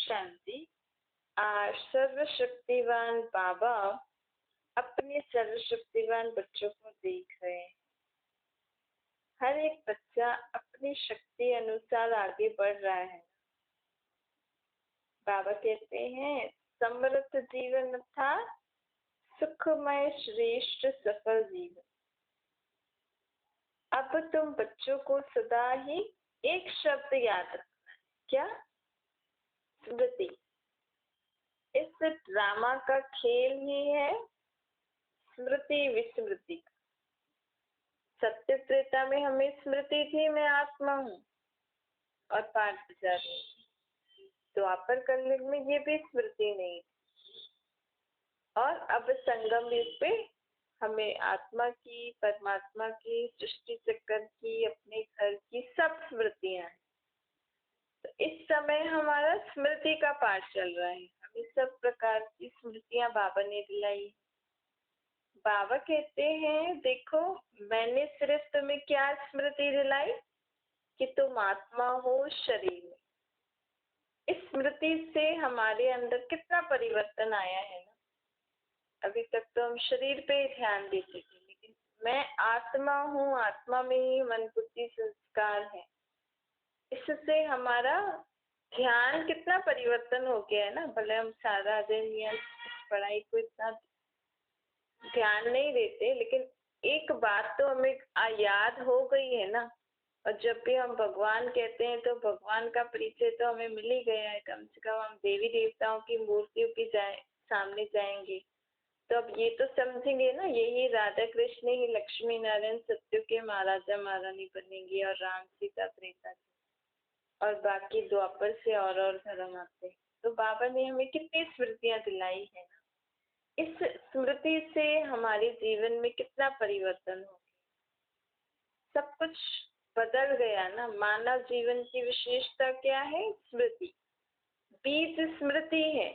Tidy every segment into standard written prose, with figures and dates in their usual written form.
शांति। आज सर्वशक्तिवान बाबा अपने सर्वशक्तिवान बच्चों को देख रहे हैं। हर एक बच्चा अपनी शक्ति अनुसार आगे बढ़ रहा है। बाबा कहते हैं समृद्ध जीवन था सुखमय श्रेष्ठ सफल जीवन। अब तुम बच्चों को सदा ही एक शब्द याद रखना है, क्या? स्मृति। इस ड्रामा का खेल ही है स्मृति विस्मृति। सत्य त्रेता में हमें स्मृति थी मैं आत्मा हूँ और पाठ जा रही थी। द्वापर कलयुग में ये भी स्मृति नहीं थी। और अब संगम युग पे हमें आत्मा की, परमात्मा की, सृष्टि चक्र की, अपने घर की सब स्मृतियां हैं। तो इस समय हमारा स्मृति का पाठ चल रहा है। हमें सब प्रकार की स्मृतियां बाबा ने दिलाई। बाबा कहते हैं देखो मैंने सिर्फ तुम्हें क्या स्मृति दिलाई कि तुम आत्मा हो शरीर में। इस स्मृति से हमारे अंदर कितना परिवर्तन आया है ना। अभी तक तो हम शरीर पे ही ध्यान देते थे, लेकिन मैं आत्मा हूँ, आत्मा में ही मन बुद्धि संस्कार है। इससे हमारा ध्यान कितना परिवर्तन हो गया है ना। भले हम सारा दिन या इस पढ़ाई को इतना ध्यान नहीं देते, लेकिन एक बात तो हमें याद हो गई है ना। और जब भी हम भगवान कहते हैं तो भगवान का परिचय तो हमें मिल ही गया है। कम से कम हम देवी देवताओं की मूर्तियों के सामने जाएंगे तो अब ये तो समझेंगे ना, यही राधा कृष्ण ही लक्ष्मी नारायण सत्य के महाराजा महारानी बनेंगे और राम सीता त्रेता के और बाकी द्वापर से और धर्म आते। तो बाबा ने हमें कितनी स्मृतियां दिलाई है ना। इस स्मृति से हमारे जीवन में कितना परिवर्तन हो गया, सब कुछ बदल गया ना। मानव जीवन की विशेषता क्या है? स्मृति। बीज स्मृति है।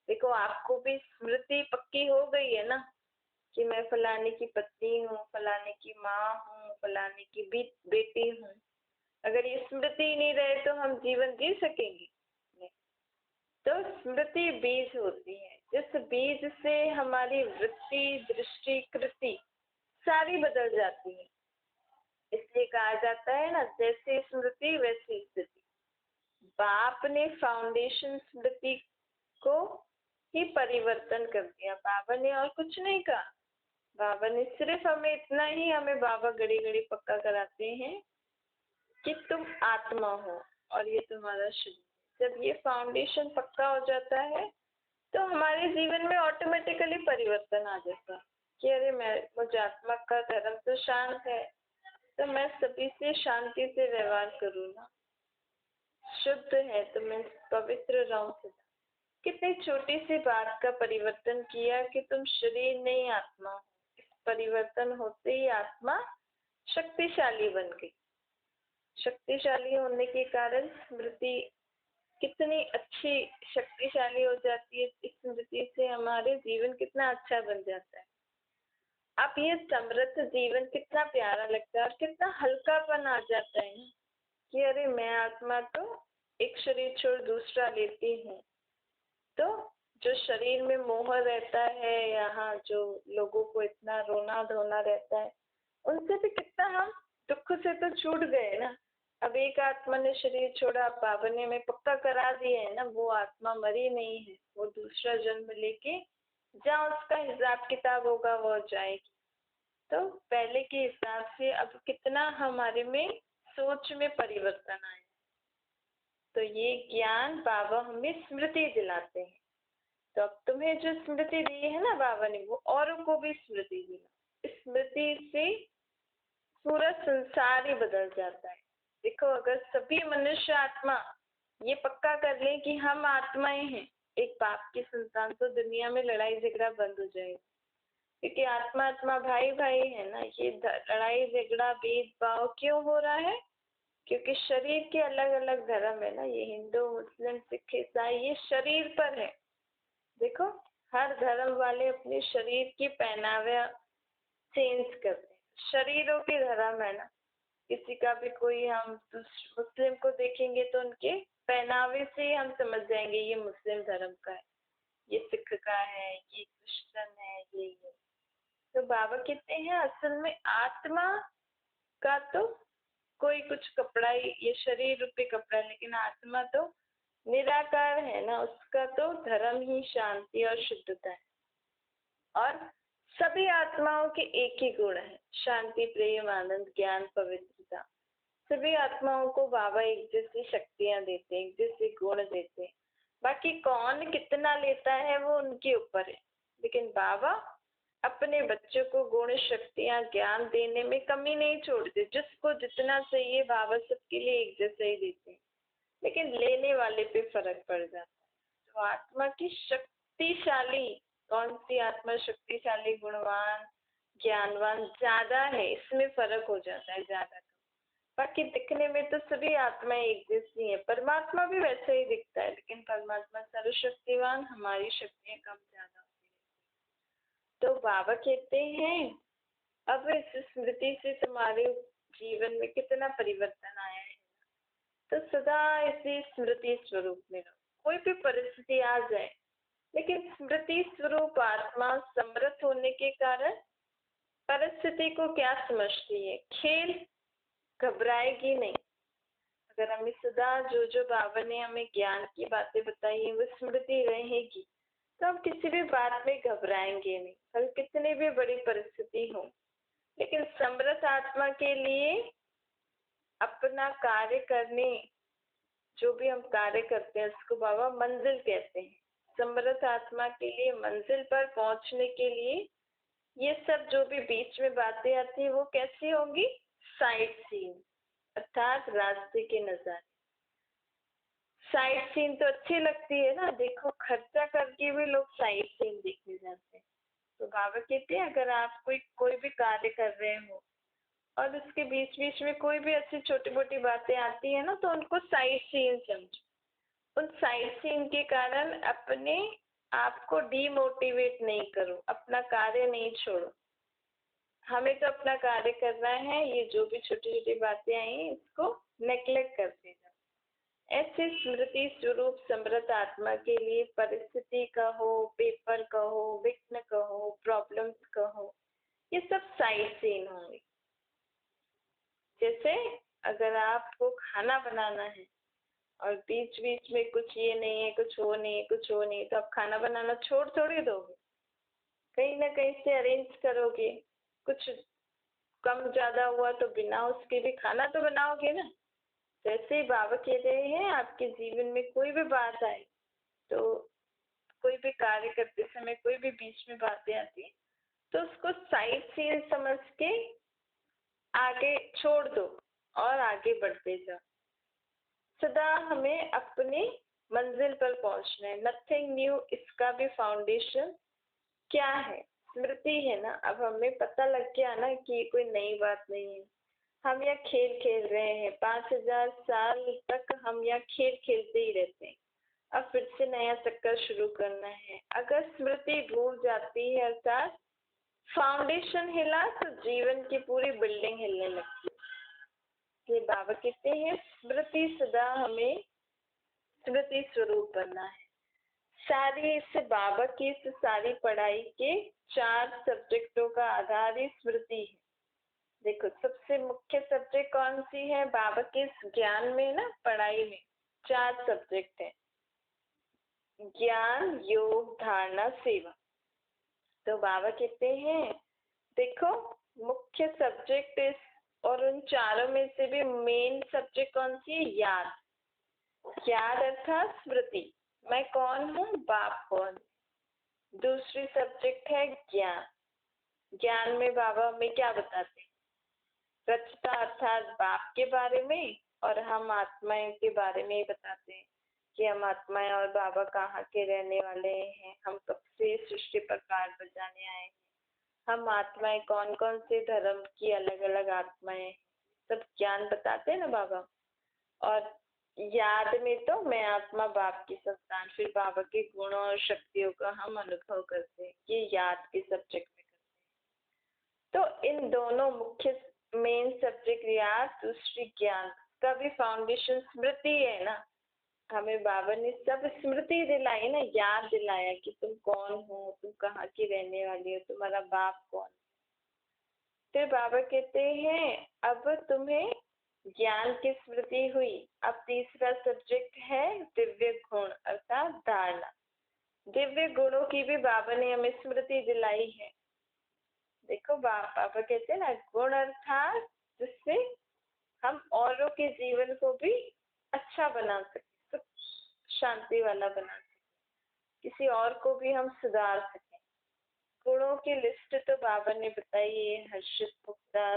देखो आपको भी स्मृति पक्की हो गई है ना कि मैं फलाने की पत्नी हूँ, फलाने की माँ हूँ, फलाने की बेटी हूँ। अगर ये स्मृति ही नहीं रहे तो हम जीवन जी सकेंगे नहीं। तो स्मृति बीज होती है, जिस बीज से हमारी वृत्ति दृष्टि कृति सारी बदल जाती है। इसलिए कहा जाता है ना जैसी स्मृति वैसी स्थिति। बाप ने फाउंडेशन स्मृति को ही परिवर्तन कर दिया। बाबा ने और कुछ नहीं कहा। बाबा ने सिर्फ हमें इतना ही, हमें बाबा घड़ी घड़ी पक्का कराते हैं कि तुम आत्मा हो और ये तुम्हारा शरीर। जब ये फाउंडेशन पक्का हो जाता है तो हमारे जीवन में ऑटोमेटिकली परिवर्तन आ जाता है कि अरे मुझे आत्मा का धर्म तो शांत है, तो मैं सभी से शांति से व्यवहार करूँ ना। शुद्ध है तो मैं पवित्र रहूं सदा। कितनी छोटी सी बात का परिवर्तन किया कि तुम शरीर नहीं आत्मा हो। इस परिवर्तन होते ही आत्मा शक्तिशाली बन गई। शक्तिशाली होने के कारण स्मृति कितनी अच्छी शक्तिशाली हो जाती है। इस स्मृति से हमारे जीवन कितना अच्छा बन जाता है। अब ये समृद्ध जीवन कितना प्यारा लगता है और कितना हल्कापन आ जाता है ना कि अरे मैं आत्मा तो एक शरीर छोड़ दूसरा लेती हूँ। तो जो शरीर में मोह रहता है, यहाँ जो लोगों को इतना रोना धोना रहता है, उनसे भी कितना हम दुख से तो छूट गए ना। अब एक आत्मा ने शरीर छोड़ा, बाबा ने हमें पक्का करा दिया है ना वो आत्मा मरी नहीं है, वो दूसरा जन्म लेके जहाँ उसका हिसाब किताब होगा वो जाएगी। तो पहले के हिसाब से अब कितना हमारे में सोच में परिवर्तन आया। तो ये ज्ञान बाबा हमें स्मृति दिलाते हैं। तो अब तुम्हें जो स्मृति दी है ना बाबा ने, वो औरों को भी स्मृति दिला। इस स्मृति से पूरा संसार ही बदल जाता है। देखो अगर सभी मनुष्य आत्मा ये पक्का कर ले कि हम आत्माएं हैं, एक बाप की संतान, तो दुनिया में लड़ाई झगड़ा बंद हो जाएगा। क्योंकि आत्मा आत्मा भाई भाई है ना। ये लड़ाई झगड़ा भेदभाव क्यों हो रहा है? क्योंकि शरीर के अलग अलग धर्म है ना। ये हिंदू मुस्लिम सिख ईसाई ये शरीर पर है। देखो हर धर्म वाले अपने शरीर की पहनावा चेंज करते हैं। शरीरों के धर्म है ना। किसी का भी कोई हम मुस्लिम को देखेंगे तो उनके पहनावे से हम समझ जाएंगे ये मुस्लिम धर्म का है, ये सिख का है, ये क्रिश्चियन है, ये। तो बाबा कहते हैं असल में आत्मा का तो कोई कुछ कपड़ा ही, ये शरीर रूपी कपड़ा है, लेकिन आत्मा तो निराकार है ना, उसका तो धर्म ही शांति और शुद्धता है। और सभी आत्माओं के एक ही गुण है, शांति, प्रेम, आनंद, ज्ञान, पवित्रता। सभी आत्माओं को बाबा एक जैसी शक्तियां देते हैं, एक जैसे गुण देते हैं। बाकी कौन कितना लेता है वो उनके ऊपर है, लेकिन बाबा अपने बच्चों को गुण, शक्तियां, ज्ञान देने में कमी नहीं छोड़ते। जिसको जितना चाहिए बाबा सबके लिए एक जैसा ही देते हैं, लेकिन लेने वाले पे फर्क पड़ जाता है। तो आत्मा की शक्तिशाली, कौन सी आत्मा शक्तिशाली, गुणवान, ज्ञानवान ज्यादा है, इसमें फर्क हो जाता है ज्यादा। बाकी दिखने में तो सभी आत्माएं एक जैसी हैं, परमात्मा भी वैसे ही दिखता है, लेकिन परमात्मा सर्वशक्तिवान, हमारी शक्तियां कम ज्यादा होती है। तो बाबा कहते हैं अब इस स्मृति से तुम्हारे जीवन में कितना परिवर्तन आया है, तो सदा इसी स्मृति स्वरूप में रहो। कोई भी परिस्थिति आ जाए, लेकिन स्मृति स्वरूप आत्मा समृद्ध होने के कारण परिस्थिति को क्या समझती है, खेल, घबराएगी नहीं। अगर हमें सदा जो जो बाबा ने हमें ज्ञान की बातें बताई है वो स्मृति रहेगी, तो हम किसी भी बात में घबराएंगे नहीं, कल कितनी भी बड़ी परिस्थिति हो। लेकिन समृद्ध आत्मा के लिए अपना कार्य करने, जो भी हम कार्य करते हैं उसको बाबा मंजिल कहते हैं। समृद्ध आत्मा के लिए मंजिल पर पहुंचने के लिए ये सब जो भी बीच में बातें आती है वो कैसी होंगी, साइड सीन, अर्थात रास्ते के नजारे। साइड सीन तो अच्छी लगती है ना, देखो खर्चा करके भी लोग साइड सीन देखने जाते हैं। तो बाबा कहते हैं अगर आप कोई भी कार्य कर रहे हो और उसके बीच बीच में कोई भी ऐसी छोटी मोटी बातें आती है ना, तो उनको साइड सीन समझो। उन साइड सीन के कारण अपने आप को डीमोटिवेट नहीं करो, अपना कार्य नहीं छोड़ो। हमें तो अपना कार्य करना है, ये जो भी छोटी छोटी बातें आई हैं इसको नेग्लेक्ट करते जाओ। ऐसे स्मृति स्वरूप समृद्ध आत्मा के लिए परिस्थिति कहो, पेपर कहो, विघ्न कहो, प्रॉब्लम्स कहो, ये सब साइड सीन होंगे। जैसे अगर आपको खाना बनाना है और बीच बीच में कुछ ये नहीं है, कुछ वो नहीं है, कुछ वो नहीं है, तो आप खाना बनाना छोड़ थोड़ी दोगे, कहीं ना कहीं से अरेंज करोगे। कुछ कम ज्यादा हुआ तो बिना उसके भी खाना तो बनाओगे ना। जैसे ही बाबा कह रहे हैं आपके जीवन में कोई भी बात आए, तो कोई भी कार्य करते समय कोई भी बीच में बातें आती है, तो उसको साइड सीन समझ के आगे छोड़ दो और आगे बढ़ते जाओ। सदा हमें अपनी मंजिल पर पहुंचना है, नथिंग न्यू, इसका भी फाउंडेशन क्या है, स्मृति है ना। अब हमें पता लग गया ना कि ये कोई नई बात नहीं है, हम यहाँ खेल खेल रहे हैं, 5000 साल तक हम यहाँ खेल खेलते ही रहते हैं। अब फिर से नया चक्कर शुरू करना है। अगर स्मृति भूल जाती है, अर्थात फाउंडेशन हिला, तो जीवन की पूरी बिल्डिंग हिलने लगती है। ये बाबा कहते हैं स्मृति सदा हमें स्मृति स्वरूप बनना है। सारी इस बाबा की इस सारी पढ़ाई के 4 सब्जेक्टों का आधार ही स्मृति है। देखो सबसे मुख्य सब्जेक्ट कौन सी है बाबा के ज्ञान में ना, पढ़ाई में 4 सब्जेक्ट है, ज्ञान, योग, धारणा, सेवा। तो बाबा कहते हैं देखो मुख्य सब्जेक्ट इस, और उन चारों में से भी मेन सब्जेक्ट कौन सी है, याद। याद अर्थात स्मृति, मैं कौन हूँ, बाप कौन। दूसरी सब्जेक्ट है ज्ञान। ज्ञान में बाबा हमें क्या बताते हैं, रचता अर्थात बाप के बारे में, और हम आत्माएं के बारे में बताते हैं कि हम आत्माएं और बाबा कहाँ के रहने वाले हैं, हम कब से सृष्टि पर कार बजाने आए हैं, हम आत्माएं कौन कौन से धर्म की अलग अलग आत्माएं, सब ज्ञान बताते हैं ना बाबा। और याद में तो मैं आत्मा बाप की संतान, फिर बाबा के गुणों और शक्तियों का हम अनुभव करते हैं, ये याद के सब्जेक्ट में करते हैं। तो इन दोनों मुख्य मेन सब्जेक्ट याद, दूसरी ज्ञान, का भी फाउंडेशन स्मृति है ना। हमें बाबा ने सब स्मृति दिलाई ना, याद दिलाया कि तुम कौन हो, तुम कहाँ की रहने वाली हो, तुम्हारा बाप कौन। फिर बाबा कहते हैं अब तुम्हें ज्ञान की स्मृति हुई। अब तीसरा सब्जेक्ट है दिव्य गुण अर्थात धारणा। दिव्य गुणों की भी बाबा ने हमें स्मृति दिलाई है। देखो बाबा कहते हैं ना, गुण अर्थात जिससे हम औरों के जीवन को भी अच्छा बना सके, सुख शांति वाला बना सके, किसी और को भी हम सुधार सके। गुणों की लिस्ट तो बाबा ने बताई है, हर्षित, मुक्ता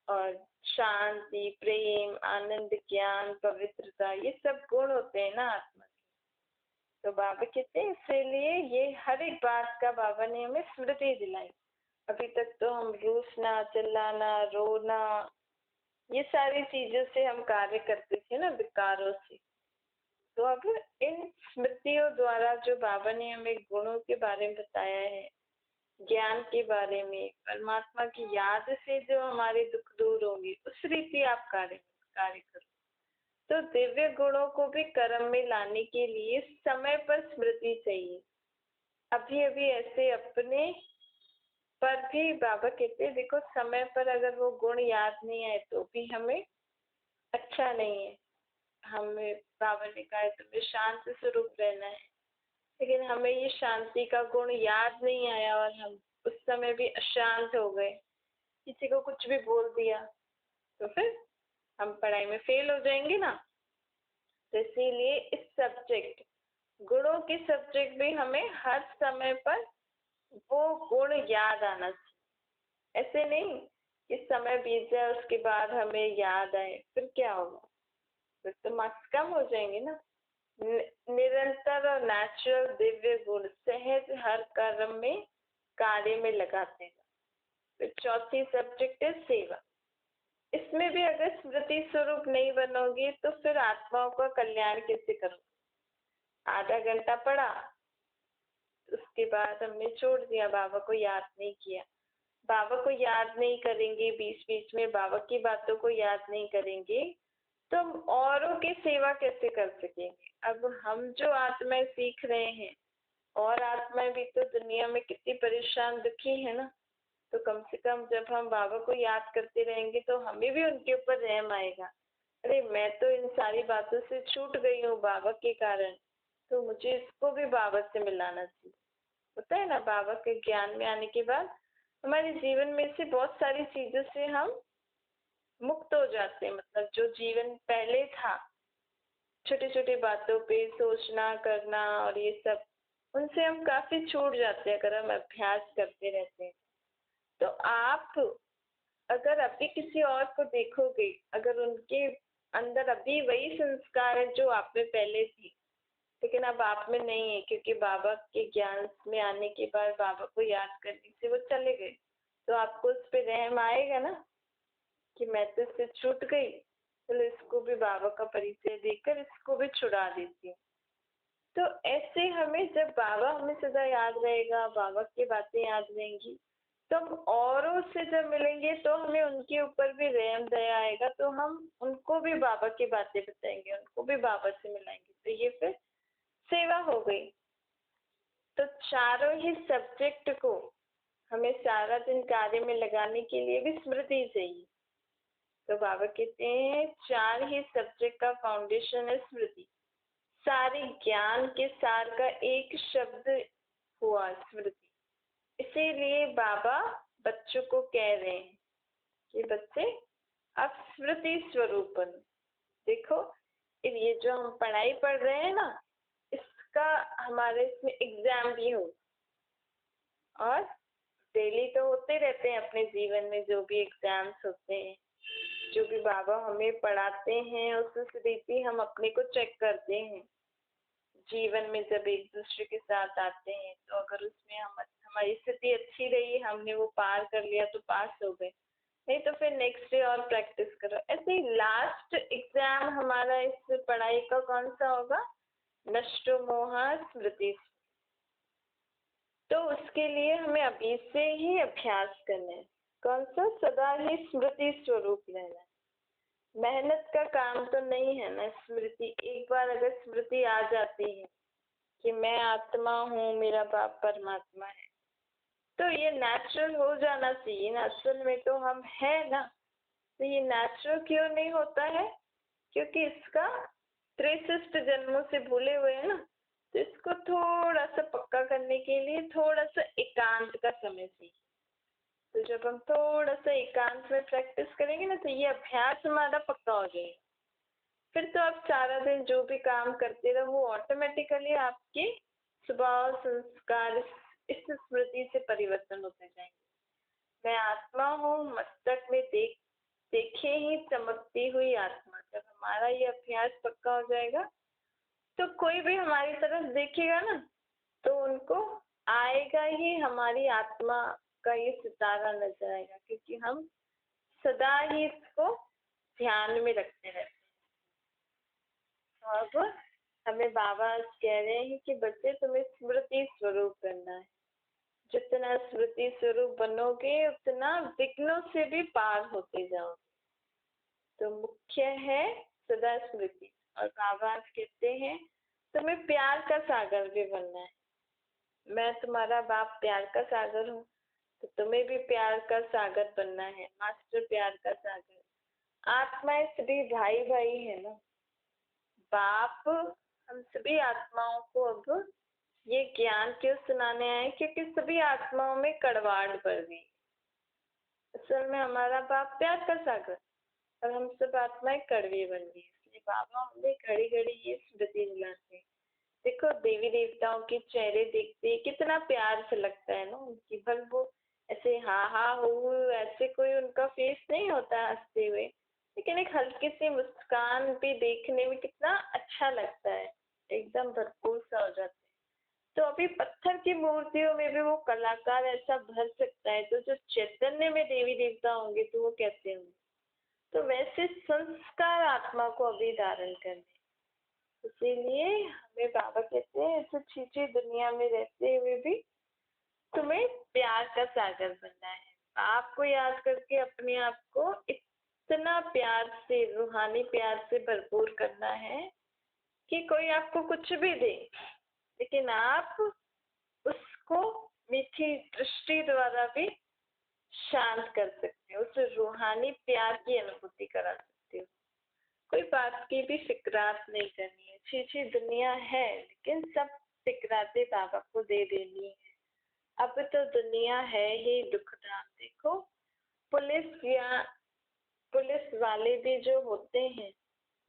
और शांति, प्रेम, आनंद, ज्ञान, पवित्रता, ये सब गुण होते हैं ना आत्मा के। तो बाबा कहते हैं इसीलिए ये हर एक बात का बाबा ने हमें स्मृति दिलाई। अभी तक तो हम रूसना, चिल्लाना, रोना, ये सारी चीजों से हम कार्य करते थे ना, विकारों से। तो अब इन स्मृतियों द्वारा जो बाबा ने हमें गुणों के बारे में बताया है, ज्ञान के बारे में, परमात्मा की याद से जो हमारे दुख दूर होंगे, उस रीति आप कार्य करो। तो दिव्य गुणों को भी कर्म में लाने के लिए समय पर स्मृति चाहिए। अभी अभी ऐसे अपने पर भी बाबा कहते हैं देखो, समय पर अगर वो गुण याद नहीं आए तो भी हमें अच्छा नहीं है। हमें बाबा ने कहा है तुम्हें शांत स्वरूप रहना है, लेकिन हमें ये शांति का गुण याद नहीं आया और हम उस समय भी अशांत हो गए, किसी को कुछ भी बोल दिया, तो फिर हम पढ़ाई में फेल हो जाएंगे ना। तो इसीलिए इस सब्जेक्ट, गुणों के सब्जेक्ट भी हमें हर समय पर वो गुण याद आना चाहिए। ऐसे नहीं कि समय बीत जाए उसके बाद हमें याद आए, फिर क्या होगा, फिर तो मार्क्स कम हो जाएंगे ना। निरंतर और नेचुरल दिव्य गुण सहज हर कर्म में कार्य में लगाते हैं। फिर चौथी सब्जेक्ट है सेवा। इसमें भी अगर स्मृति स्वरूप नहीं बनोगे तो फिर आत्माओं का कल्याण कैसे करोगे। आधा घंटा पढ़ा, उसके बाद हमने छोड़ दिया, बाबा को याद नहीं किया। बाबा को याद नहीं करेंगे, बीच बीच में बाबा की बातों को याद नहीं करेंगे, तो हम औरों की सेवा कैसे कर सकेंगे। अब हम जो आत्माएं सीख रहे हैं, और आत्माएं भी तो दुनिया में कितनी परेशान दुखी है ना, तो कम से कम जब हम बाबा को याद करते रहेंगे तो हमें भी उनके ऊपर रहम आएगा। अरे मैं तो इन सारी बातों से छूट गई हूँ बाबा के कारण, तो मुझे इसको भी बाबा से मिलाना चाहिए। होता है ना, बाबा के ज्ञान में आने के बाद हमारे जीवन में से बहुत सारी चीजों से हम मुक्त हो जाते हैं। मतलब जो जीवन पहले था, छोटी छोटी बातों पे सोचना करना और ये सब, उनसे हम काफी छूट जाते हैं अगर हम अभ्यास करते रहते हैं। तो आप अगर अभी किसी और को देखोगे, अगर उनके अंदर अभी वही संस्कार है जो आप में पहले थी, लेकिन अब आप में नहीं है, क्योंकि बाबा के ज्ञान में आने के बाद बाबा को याद करने से वो चले गए, तो आपको उस पर रहम आएगा ना कि मैं तो इससे छूट गई, चलो इसको भी बाबा का परिचय देकर इसको भी छुड़ा देती हूँ। तो ऐसे हमें जब बाबा हमें सदा याद रहेगा, बाबा की बातें याद रहेंगी, तो हम औरों से जब मिलेंगे तो हमें उनके ऊपर भी रहम दया आएगा, तो हम उनको भी बाबा की बातें बताएंगे, उनको भी बाबा से मिलाएंगे। तो ये फिर सेवा हो गई। तो चारों ही सब्जेक्ट को हमें सारा दिन कार्य में लगाने के लिए भी स्मृति चाहिए। तो बाबा कहते हैं 4 ही सब्जेक्ट का फाउंडेशन है स्मृति। सारे ज्ञान के सार का एक शब्द हुआ स्मृति। इसीलिए बाबा बच्चों को कह रहे हैं कि बच्चे अब स्मृति स्वरूप बनो। देखो ये जो हम पढ़ाई पढ़ रहे हैं ना, इसका हमारे इसमें एग्जाम भी हो, और डेली तो होते रहते हैं अपने जीवन में, जो भी एग्जाम्स होते हैं, जो भी बाबा हमें पढ़ाते हैं, उस रीति हम अपने को चेक करते हैं। जीवन में जब एक दूसरे के साथ आते हैं, तो अगर उसमें हमारी स्थिति अच्छी रही, हमने वो पार कर लिया तो पास हो गए, नहीं तो फिर नेक्स्ट डे और प्रैक्टिस करो। ऐसे ही लास्ट एग्जाम हमारा इस पढ़ाई का कौन सा होगा, नष्टो मोहा स्मृति। तो उसके लिए हमें अभी से ही अभ्यास करना है। कौन सा, सदा ही स्मृति स्वरूप रहना है। मेहनत का काम तो नहीं है ना स्मृति। एक बार अगर स्मृति आ जाती है कि मैं आत्मा हूँ, मेरा बाप परमात्मा है, तो ये नेचुरल हो जाना चाहिए ना। असल में तो हम है ना, तो ये नेचुरल क्यों नहीं होता है? क्योंकि इसका 63 जन्मों से भूले हुए हैं ना। तो इसको थोड़ा सा पक्का करने के लिए थोड़ा सा एकांत का समय चाहिए। तो जब हम थोड़ा सा एकांत में प्रैक्टिस करेंगे ना, तो ये अभ्यास हमारा पक्का हो जाएगा। फिर तो आप सारा दिन जो भी काम करते रहो, वो ऑटोमेटिकली आपके स्वभाव संस्कार इस स्मृति से परिवर्तन होते जाएंगे। मैं आत्मा हूँ, मस्तक में देखे ही चमकती हुई आत्मा। जब हमारा ये अभ्यास पक्का हो जाएगा, तो कोई भी हमारी तरफ देखेगा ना, तो उनको आएगा ही हमारी आत्मा का ये सितारा नजर आएगा, क्योंकि हम सदा ही इसको ध्यान में रखते रहते हैं। अब हमें बाबा कह रहे हैं कि बच्चे, तुम्हें स्मृति स्वरूप बनना है। जितना स्मृति स्वरूप बनोगे, उतना विघ्नों से भी पार होते जाओगे। तो मुख्य है सदा स्मृति। और बाबा कहते हैं तुम्हें प्यार का सागर भी बनना है। मैं तुम्हारा बाप प्यार का सागर हूँ, तो तुम्हें भी प्यार का सागर बनना है। मास्टर प्यार का सागर। आत्माएं सभी भाई भाई है ना। बाप हम सभी आत्माओं को अब ये ज्ञान क्यों सुनाने आए? क्योंकि सभी आत्माओं में कड़वाहट बढ़ गई। असल में हमारा बाप प्यार का सागर, और हम सब आत्माएं कड़वी बन गई। इसलिए बाबा हमें घड़ी घड़ी ये स्मृति दिलाते हैं। देखो, देवी देवताओं के चेहरे देखते ही कितना प्यार से लगता है ना उनकी। भल वो ऐसे हा हा हो ऐसे कोई उनका फेस नहीं होता हंसते हुए, लेकिन एक हल्की सी मुस्कान भी देखने में कितना अच्छा लगता है, एकदम भरपूर सा हो जाता है। तो अभी पत्थर की मूर्तियों में भी वो कलाकार ऐसा भर सकता है, तो जो चैतन्य में देवी देवता होंगे तो वो कैसे होंगे? तो वैसे संस्कार आत्मा को अभी धारण करने। इसीलिए हमें बाबा कहते हैं ऐसे छीछी दुनिया में रहते हुए भी तुम्हें प्यार का सागर बनना है। आपको याद करके अपने आप को इतना प्यार से, रूहानी प्यार से भरपूर करना है कि कोई आपको कुछ भी दे, लेकिन आप उसको मीठी दृष्टि द्वारा भी शांत कर सकते हो, उस रूहानी प्यार की अनुभूति करा सकते हो। कोई बात की भी फिक्रात नहीं करनी है। छीछी दुनिया है, लेकिन सब फिक्राते बाबा को दे देनी है। अब तो दुनिया है ही दुखदार। देखो, पुलिस वाले भी जो होते हैं,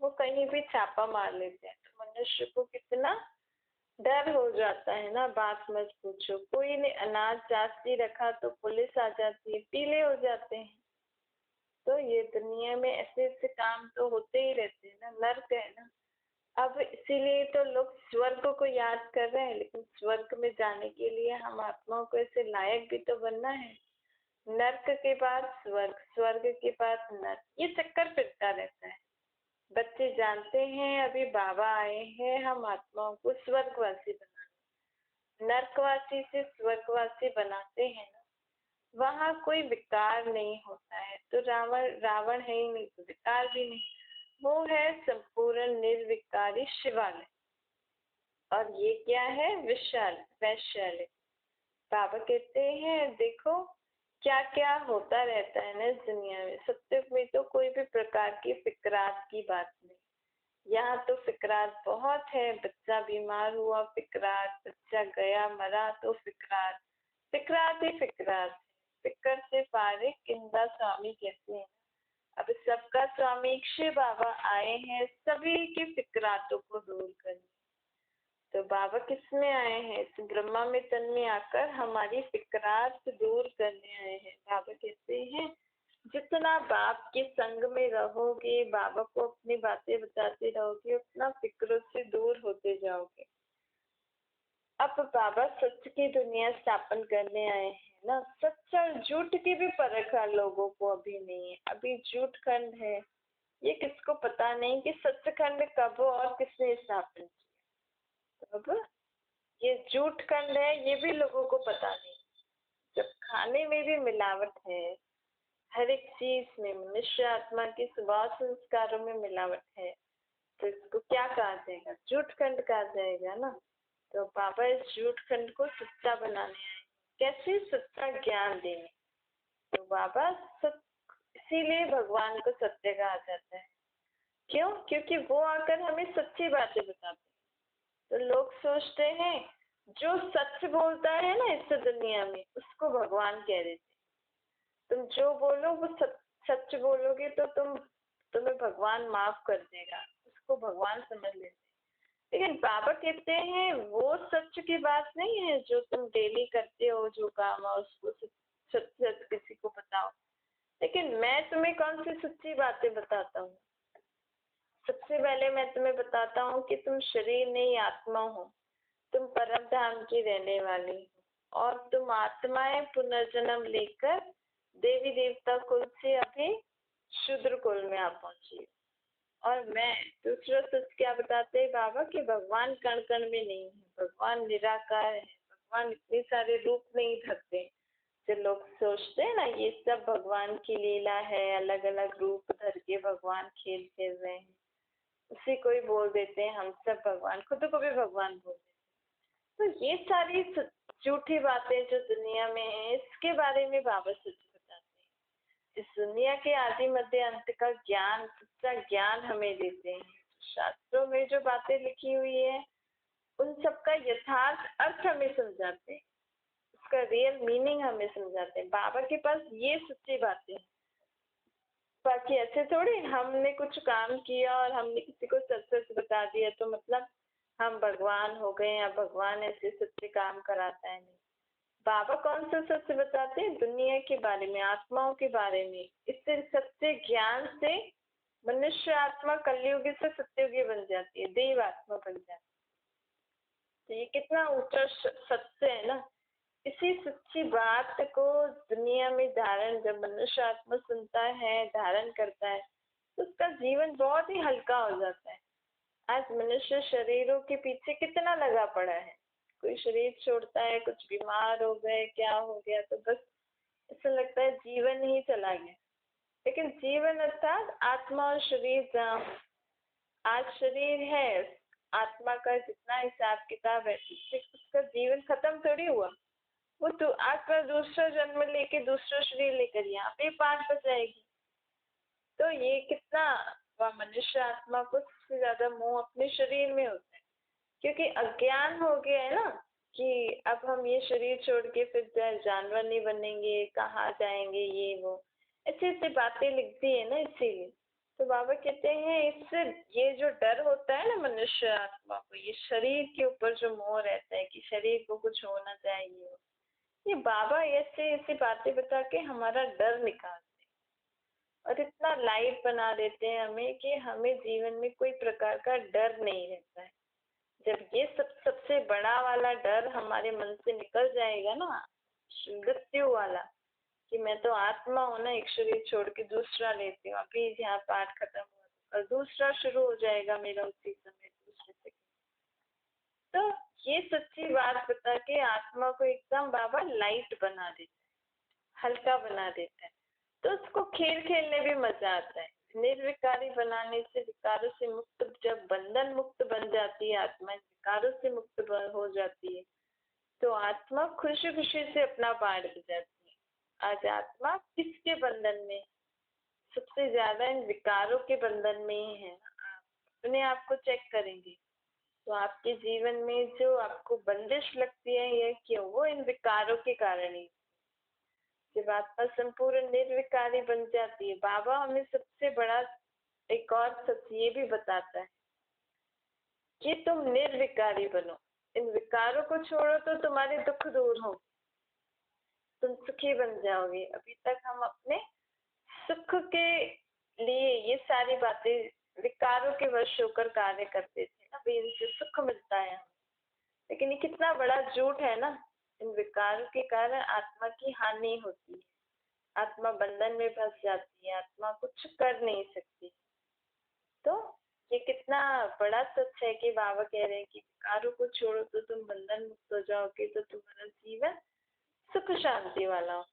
वो कहीं भी छापा मार लेते हैं, तो मनुष्य को कितना डर हो जाता है ना। बात मत पूछो। कोई ने अनाज जाती रखा तो पुलिस आ जाती है, पीले हो जाते हैं। तो ये दुनिया में ऐसे ऐसे काम तो होते ही रहते हैं ना, नर्क है ना। अब इसीलिए तो लोग स्वर्ग को याद कर रहे हैं, लेकिन स्वर्ग में जाने के लिए हम आत्माओं को ऐसे लायक भी तो बनना है। नर्क के बाद स्वर्ग, स्वर्ग के बाद नर्क, ये चक्कर फिरता रहता है। बच्चे जानते हैं अभी बाबा आए हैं हम आत्माओं को स्वर्गवासी बनाने। नर्कवासी से स्वर्गवासी बनाते हैं ना, वहां कोई विकार नहीं होता है। तो रावण है ही नहीं, तो विकार भी नहीं। वो है संपूर्ण निर्विकारी शिवालय। और ये क्या है? विशाल वैशाल्य। बाबा कहते हैं देखो क्या क्या होता रहता है ना इस दुनिया में। सत्य में तो कोई भी प्रकार की फिक्रात की बात नहीं। यहाँ तो फिक्रात बहुत है। बच्चा बीमार हुआ फिक्रात, बच्चा गया मरा तो फिक्रात, फिक्रात ही फिक्रात। फिक्र से फारिग किंदा स्वामी कहते हैं। अब सबका स्वामी शिव बाबा आए हैं सभी की फिक्रातों को दूर करने। तो बाबा किस में आए हैं? तो ब्रह्मा में तन में आकर हमारी फिक्रात दूर करने आए हैं। बाबा कहते हैं जितना बाप के संग में रहोगे, बाबा को अपनी बातें बताते रहोगे, उतना फिक्रों से दूर होते जाओगे। अब बाबा सच की दुनिया स्थापन करने आए हैं ना। सच और झूठ की भी परख लोगों को अभी नहीं है। अभी झूठ खंड है, ये किसको पता नहीं कि सचखंड कब और किसने स्थापन किया। अब ये झूठ खंड है, ये भी लोगों को पता नहीं। जब खाने में भी मिलावट है, हर एक चीज में मनुष्य आत्मा के स्वभाव संस्कारों में मिलावट है, तो इसको क्या कहा जाएगा? झूठ खंड कहा जाएगा ना। तो बाबा इस झूठ खंड को सच्चा बनाने आए। कैसे? सच्चा ज्ञान देने। तो बाबा इसीलिए भगवान को सत्य कहा जाता है। क्यों? क्योंकि वो आकर हमें सच्ची बातें बताते हैं। तो लोग सोचते हैं जो सच बोलता है ना इस दुनिया में, उसको भगवान कह देते। तुम जो बोलो वो सच बोलोगे तो तुम्हें भगवान माफ कर देगा, उसको भगवान समझ लेते। लेकिन बाबा कहते हैं वो सच की बात नहीं है जो तुम डेली करते हो, जो काम है उसको सच सच किसी को बताओ। लेकिन मैं तुम्हें कौन सी सच्ची बातें बताता हूँ? सबसे पहले मैं तुम्हें बताता हूँ कि तुम शरीर नहीं आत्मा हो, तुम परम धाम की रहने वाली हो, और तुम आत्माएं पुनर्जन्म लेकर देवी देवता कुल से अभी शूद्र कुल में आ पहुंची। और मैं दूसरा सच क्या बताते हैं बाबा कि भगवान कण कण में नहीं है, भगवान निराकार है, भगवान इतने सारे रूप नहीं धरते। जो लोग सोचते हैं ना ये सब भगवान की लीला है, अलग अलग रूप धर के भगवान खेल खेल रहे हैं, उसी को ही बोल देते हैं हम सब भगवान, खुद को भी भगवान बोल देते हैं। तो ये सारी झूठी बातें जो दुनिया में है, इसके बारे में बाबा सच बताते हैं। इस दुनिया के आदि मध्य अंत का ज्ञान, सच्चा ज्ञान हमें देते हैं। शास्त्रों में जो बातें लिखी हुई है उन सबका यथार्थ अर्थ हमें समझाते हैं, उसका रियल मीनिंग हमें समझाते हैं। बाबा के पास ये सच्ची बातें हैं। बाकी ऐसे थोड़ी हमने कुछ काम किया और हमने किसी को सच सच बता दिया तो मतलब हम भगवान हो गए या भगवान ऐसे सच्चे काम कराता है। नहीं, बाबा कौन सा सच बताते हैं? दुनिया के बारे में, आत्माओं के बारे में। इससे सच्चे ज्ञान से मनुष्य आत्मा कलयुगी से सत्युगी बन जाती है, देव आत्मा बन जाती है। तो ये कितना ऊंचा सत्य है ना। इसी सच्ची बात को दुनिया में धारण, जब मनुष्य आत्मा सुनता है, धारण करता है, तो उसका जीवन बहुत ही हल्का हो जाता है। आज मनुष्य शरीरों के पीछे कितना लगा पड़ा है। कोई शरीर छोड़ता है, कुछ बीमार हो गए, क्या हो गया, तो बस ऐसा लगता है जीवन ही चला गया। लेकिन जीवन अर्थात आत्मा और शरीर जहाँ, आज शरीर है, आत्मा का जितना हिसाब किताब है, उसका जीवन खत्म थोड़ी हुआ। वो तो आत्मा दूसरा जन्म लेके दूसरा शरीर लेकर यहाँ पे पार हो जाएगी। तो ये कितना मनुष्य आत्मा को सबसे ज्यादा मोह अपने शरीर में होता है, क्योंकि अज्ञान हो गया है ना कि अब हम ये शरीर छोड़ के फिर जानवर नहीं बनेंगे, कहाँ जाएंगे, ये वो ऐसी ऐसी बातें लिखती है ना। इसीलिए तो बाबा कहते हैं इससे ये जो डर होता है ना मनुष्य आत्मा को, ये शरीर के ऊपर जो मोह रहता है कि शरीर को कुछ होना चाहिए, ये बाबा ऐसे ऐसी बातें बता के हमारा डर निकालते हैं और इतना लाइट बना देते हैं हमें कि हमें जीवन में कोई प्रकार का डर नहीं रहता है। जब ये सबसे बड़ा वाला डर हमारे मन से निकल जाएगा ना, मृत्यु वाला, कि मैं तो आत्मा हूं ना, एक शरीर छोड़ के दूसरा लेती हूँ, अभी यहाँ पाठ खत्म हुआ और दूसरा शुरू हो जाएगा मेरा उसी समय, दूसरे से। तो ये सच्ची बात बता के आत्मा को एकदम बाबा लाइट बना देता है, हल्का बना देता है। तो उसको खेल खेलने भी मजा आता है। निर्विकारी बनाने से, विकारों से मुक्त, जब बंधन मुक्त बन जाती है आत्मा, विकारों से मुक्त हो जाती है, तो आत्मा खुशी खुशी से अपना पाठ बजाती है। आज आत्मा किसके बंधन में? सबसे ज्यादा इन विकारों के बंधन में ही है। आप अपने आप को चेक करेंगे तो आपके जीवन में जो आपको बंदिश लगती है, ये क्यों? वो इन विकारों के कारण ही। जब आत्मा संपूर्ण निर्विकारी बन जाती है, बाबा हमें सबसे बड़ा एक और सत्य ये भी बताता है कि तुम निर्विकारी बनो, इन विकारों को छोड़ो तो तुम्हारे दुख दूर हो, तुम सुखी बन जाओगे। अभी तक हम अपने सुख के लिए ये सारी बातें विकारों के वश होकर कार्य करते थे ना, भी इनसे सुख मिलता है हमें। लेकिन ये कितना बड़ा झूठ है ना। इन विकारों के कारण आत्मा की हानि होती है, आत्मा बंधन में फंस जाती है, आत्मा कुछ कर नहीं सकती। तो ये कितना बड़ा सच है कि बाबा कह रहे हैं कि विकारों को छोड़ो तो तुम बंधन मुक्त हो जाओगे, तो तुम्हारा जीवन सुख शांति वाला हो।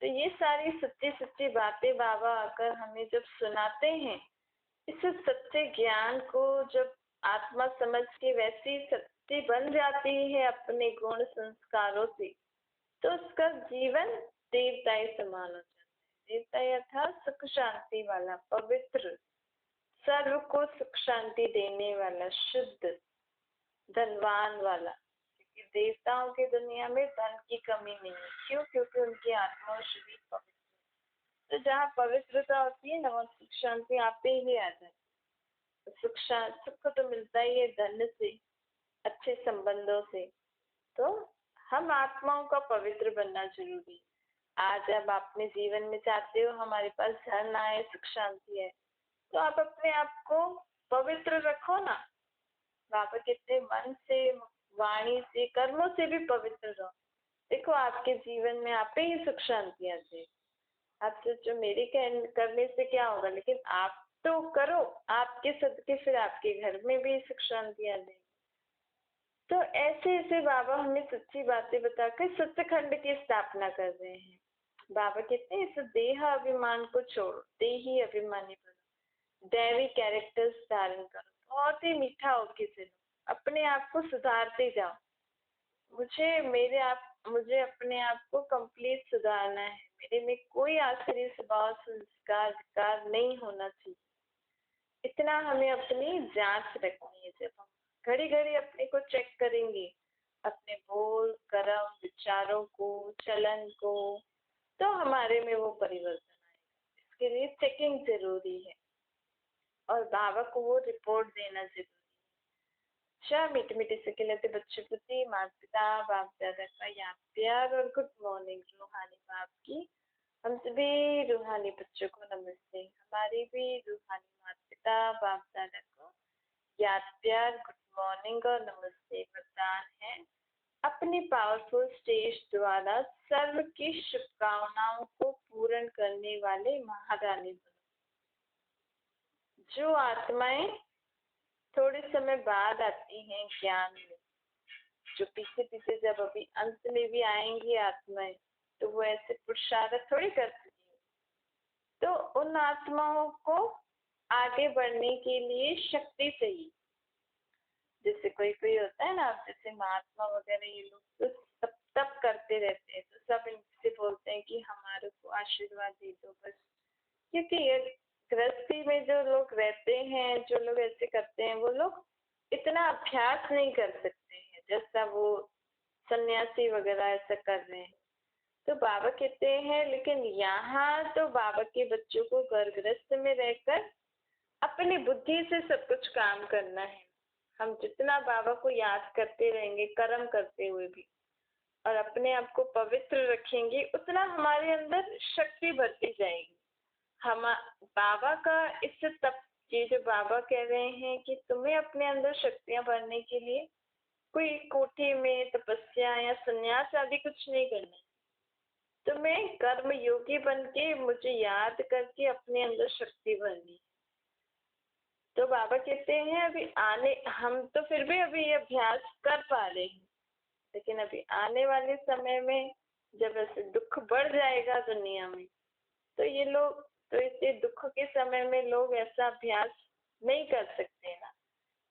तो ये सारी सच्ची सच्ची बातें बाबा आकर हमें जब सुनाते हैं, इस सच्चे ज्ञान को जब आत्मा समझ के वैसी सच्ची बन जाती है अपने गुण संस्कारों से, तो उसका जीवन देवताई समान हो जाता है। देवताई अर्थात सुख शांति वाला, पवित्र, सर्व को सुख शांति देने वाला, शुद्ध, धनवान वाला। क्योंकि देवताओं की दुनिया में धन की कमी नहीं है। क्यों? क्योंकि उनकी आत्मा और शरीर पवित्र। तो जहाँ पवित्रता होती है ना, वहाँ सुख शांति आपे ही आ जाए। सुख तो मिलता ही है धन से, अच्छे संबंधों से। तो हम आत्माओं का पवित्र बनना जरूरी है। आज अब अपने जीवन में चाहते हो हमारे पास धन आए, सुख शांति है, तो आप अपने आप को पवित्र रखो ना। बाबा कहते मन से, वाणी से, कर्मों से भी पवित्र रहो। देखो आपके जीवन में आपे ही सुख शांति आ जाए। आप सोचो मेरे करने से क्या होगा, लेकिन आप तो करो, आपके सदके फिर आपके घर में भी सुख शांति आ जाएगी। तो ऐसे ऐसे बाबा हमें सच्ची बातें बताकर सत्यखंड की स्थापना कर रहे हैं। बाबा कहते हैं इस देह अभिमान को छोड़ो, देही अभिमानी बनो, दैवी कैरेक्टर्स धारण करो, बहुत ही मीठा होके चलो, अपने आप को सुधारते जाओ। मुझे अपने आप को कंप्लीट सुधारना है। मेरे में कोई आसुरी स्वभाव, संस्कार, विकार नहीं होना चाहिए। इतना हमें अपनी जांच रखनी है। जब हम घड़ी घड़ी अपने को चेक करेंगे, अपने बोल, कर्म, विचारों को, चलन को, तो हमारे में वो परिवर्तन आएगा। इसके लिए चेकिंग जरूरी है और बाबा को वो रिपोर्ट देना जरूरी है। मीठे मीठे से खिलाते बच्चों प्रति माता पिता बाप दादा का याद प्यार और गुड मॉर्निंग रूहानी बाप की हम सभी रूहानी बच्चों को नमस्ते। हमारी भी रूहानी माता पिता बाप दादा को याद प्यार, गुड मॉर्निंग और नमस्ते वरदान है। अपनी पावरफुल स्टेज द्वारा सर्व की शुभकामनाओं को पूर्ण करने वाले महारानी बनो। जो आत्माएं थोड़े समय बाद आती हैं ज्ञान में, जो पीछे पीछे जब अभी अंत में भी आएंगी आत्माएं, तो वो ऐसे पुरुषार्थ थोड़ी करती है। तो उन आत्माओं को आगे बढ़ने के लिए शक्ति चाहिए। जैसे कोई कोई होता है ना, आप जैसे महात्मा वगैरह, ये लोग तो तप करते रहते हैं, तो सब इनसे बोलते हैं कि हमारे को आशीर्वाद दे दो बस। क्योंकि ये गृहस्थी में जो लोग रहते हैं, जो लोग ऐसे करते हैं, वो लोग इतना अभ्यास नहीं कर सकते हैं जैसा वो सन्यासी वगैरह ऐसा कर रहे हैं। तो बाबा कहते हैं लेकिन यहाँ तो बाबा के बच्चों को घर गृहस्थ में रहकर अपनी बुद्धि से सब कुछ काम करना है। हम जितना बाबा को याद करते रहेंगे कर्म करते हुए भी, और अपने आप को पवित्र रखेंगे, उतना हमारे अंदर शक्ति बढ़ती जाएगी। हम बाबा का इससे तब, ये जो बाबा कह रहे हैं कि तुम्हें अपने अंदर शक्तियां भरने के लिए कोई कोठी में तपस्या या संन्यास आदि कुछ नहीं करना है। तुम्हें कर्म योगी बन के मुझे याद करके अपने अंदर शक्ति भरनी। तो बाबा कहते हैं अभी हम तो फिर भी अभी ये अभ्यास कर पा रहे हैं, लेकिन अभी आने वाले समय में जब ऐसे दुख बढ़ जाएगा दुनिया में, तो ये लोग, तो इस दुख के समय में लोग ऐसा अभ्यास नहीं कर सकते ना।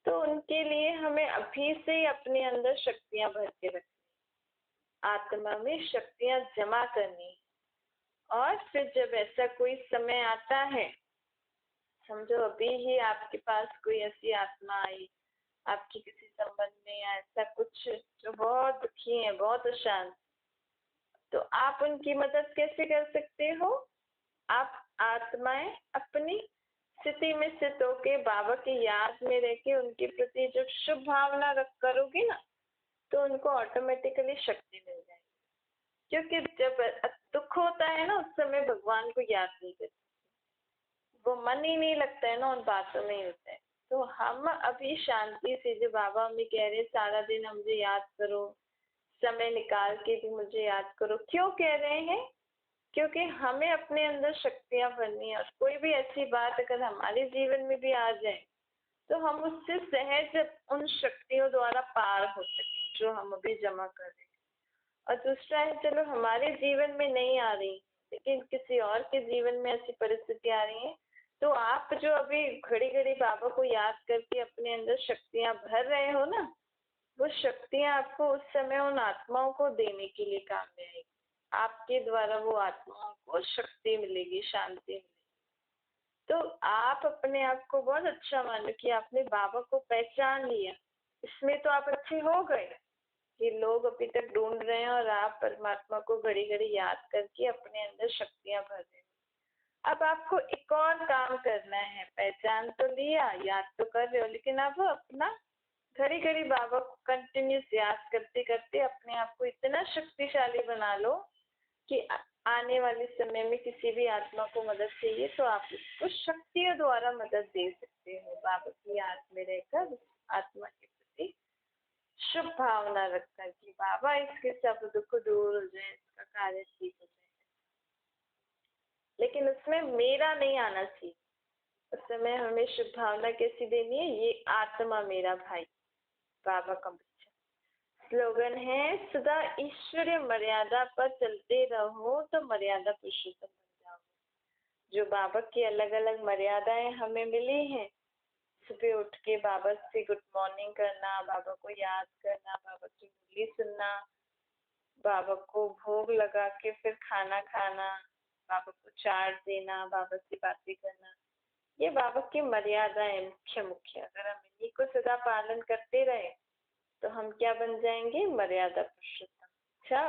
तो उनके लिए हमें अभी से ही अपने अंदर शक्तियां भर के रखनी, आत्मा में शक्तियां जमा करनी। और फिर जब ऐसा कोई समय आता है, समझो अभी ही आपके पास कोई ऐसी आत्मा आई आपके किसी संबंध में या ऐसा कुछ जो बहुत दुखी है, बहुत अशांत, तो आप उनकी मदद कैसे कर सकते हो? आप आत्माएं अपनी स्थिति में स्थित होके बाबा की याद में रह के उनके प्रति जब शुभ भावना रख करोगी ना, तो उनको ऑटोमेटिकली शक्ति मिल जाएगी। क्योंकि जब दुख होता है ना, उस समय भगवान को याद नहीं करते, वो मन ही नहीं लगता है ना, उन बातों में ही होता है। तो हम अभी शांति से, जो बाबा हमें कह रहे सारा दिन मुझे याद करो, समय निकाल के भी मुझे याद करो, क्यों कह रहे हैं? क्योंकि हमें अपने अंदर शक्तियां भरनी है। और कोई भी ऐसी बात अगर हमारे जीवन में भी आ जाए, तो हम उससे सहज उन शक्तियों द्वारा पार हो सके जो हम अभी जमा कर रहे हैं। और दूसरा है, चलो हमारे जीवन में नहीं आ रही, लेकिन किसी और के जीवन में ऐसी परिस्थिति आ रही है, तो आप जो अभी घड़ी घड़ी बाबा को याद करके अपने अंदर शक्तियां भर रहे हो ना, वो शक्तियां आपको उस समय उन आत्माओं को देने के लिए काम में आएगी। आपके द्वारा वो आत्माओं को शक्ति मिलेगी, शांति मिलेगी। तो आप अपने आप को बहुत अच्छा मानो कि आपने बाबा को पहचान लिया। इसमें तो आप अच्छे हो गए कि लोग अभी तक ढूंढ रहे हैं और आप परमात्मा को घड़ी घड़ी याद करके अपने अंदर शक्तियां भर रहे हो। अब आपको एक और काम करना है। पहचान तो लिया, याद तो कर रहे हो, लेकिन अब अपना घड़ी घड़ी बाबा को कंटिन्यूस याद करते करते अपने आप को इतना शक्तिशाली बना लो कि आने वाले समय में किसी भी आत्मा को मदद चाहिए तो आप उसको शक्तियों द्वारा मदद दे सकते हो। बाबा की याद में रहकर आत्मा के प्रति शुभ भावना रखकर कि बाबा इसके सब दुख दूर हो जाए, इसका कार्य ठीक हो जाए, लेकिन उसमें मेरा नहीं आना चाहिए। उस समय हमें शुभ भावना कैसी देनी है? ये आत्मा मेरा भाई, बाबा का बच्चा। स्लोगन है सदा ईश्वरीय मर्यादा पर चलते रहो तो मर्यादा पुरुषोत्तम बन जाओगे। जो बाबा की अलग अलग मर्यादाएं हमें मिली हैं, सुबह उठ के बाबा से गुड मॉर्निंग करना, बाबा को याद करना, बाबा की मुरली सुनना, बाबा को भोग लगा के फिर खाना खाना, बाबा को चार्ज देना, बाबा से बातें करना, ये बाबा की मर्यादाएं मुख्य मुख्य। अगर हम इन्हीं को सदा पालन करते रहे तो हम क्या बन जाएंगे? मर्यादा पुरुषोत्तम। अच्छा।